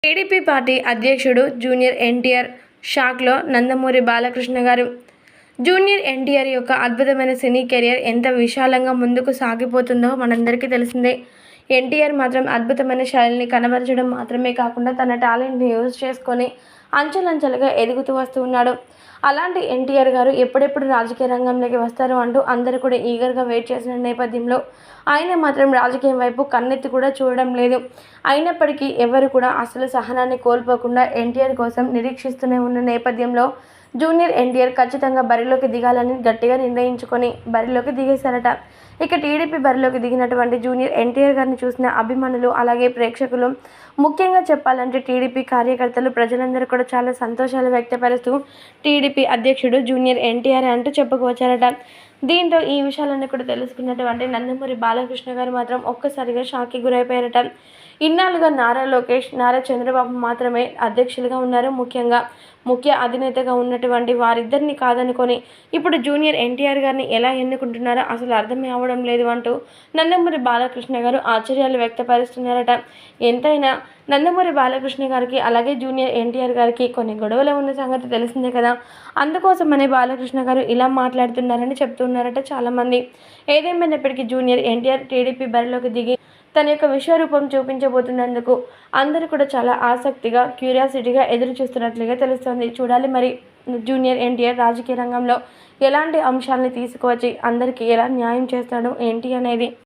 TDP party అధ్యక్షుడు junior NTR షాక్లో నందమూరి బాలకృష్ణ గారు. జూనియర్ ఎన్టీఆర్ యొక్క అద్భుతమైన సినీ కెరియర్ ఎంత విశాలంగా ముందుకు సాగిపోతుందో మనందరికీ తెలిసిందే. ఎన్టీఆర్ మాత్రం అద్భుతమైన శైలిని కనబరచడం మాత్రమే కాకుండా తన టాలెంట్ని యూజ్ చేసుకొని అంచెలంచెలుగా ఎదుగుతూ వస్తూ ఉన్నాడు. అలాంటి ఎన్టీఆర్ గారు ఎప్పుడెప్పుడు రాజకీయ రంగంలోకి వస్తారు అంటూ అందరూ కూడా ఈగర్గా వెయిట్ చేసిన నేపథ్యంలో ఆయన మాత్రం రాజకీయం వైపు కన్నెత్తి కూడా చూడడం లేదు. అయినప్పటికీ ఎవరు కూడా అసలు సహనాన్ని కోల్పోకుండా ఎన్టీఆర్ కోసం నిరీక్షిస్తూనే ఉన్న నేపథ్యంలో జూనియర్ ఎన్టీఆర్ ఖచ్చితంగా బరిలోకి దిగాలని గట్టిగా నిర్ణయించుకొని బరిలోకి దిగేశారట. ఇక టీడీపీ బరిలోకి దిగినటువంటి జూనియర్ ఎన్టీఆర్ గారిని చూసిన అభిమానులు అలాగే ప్రేక్షకులు, ముఖ్యంగా చెప్పాలంటే టీడీపీ కార్యకర్తలు, ప్రజలందరూ కూడా చాలా సంతోషాలు వ్యక్తపరుస్తూ టీడీపీ అధ్యక్షుడు జూనియర్ ఎన్టీఆర్ అంటూ చెప్పుకొచ్చారట. దీంతో ఈ విషయాలన్నీ కూడా తెలుసుకున్నటువంటి నందమూరి బాలకృష్ణ గారు మాత్రం ఒక్కసారిగా షాక్కి గురైపోయారట. ఇన్నాళ్ళుగా నారా లోకేష్, నారా చంద్రబాబు మాత్రమే అధ్యక్షులుగా ఉన్నారు. ముఖ్య అధినేతగా ఉన్నటువంటి వారిద్దరిని కాదనుకొని ఇప్పుడు జూనియర్ ఎన్టీఆర్ గారిని ఎలా ఎన్నుకుంటున్నారో అసలు అర్థమే అవ్వడం లేదు అంటూ నందమూరి బాలకృష్ణ గారు ఆశ్చర్యాలు వ్యక్తపరుస్తున్నారట. ఎంతైనా నందమూరి బాలకృష్ణ గారికి అలాగే జూనియర్ ఎన్టీఆర్ గారికి కొన్ని గొడవలు ఉన్న సంగతి తెలిసిందే కదా. అందుకోసమనే బాలకృష్ణ గారు ఇలా మాట్లాడుతున్నారని చెప్తున్నారట చాలామంది. ఏదేమైనప్పటికీ జూనియర్ ఎన్టీఆర్ టీడీపీ బరిలోకి దిగి తన యొక్క విశ్వరూపం చూపించబోతున్నందుకు అందరూ కూడా చాలా ఆసక్తిగా, క్యూరియాసిటీగా ఎదురు చూస్తున్నట్లుగా తెలుస్తోంది. చూడాలి మరి జూనియర్ ఎన్టీఆర్ రాజకీయ రంగంలో ఎలాంటి అంశాలని తీసుకువచ్చి అందరికీ ఎలా న్యాయం చేస్తాడో ఏంటి అనేది.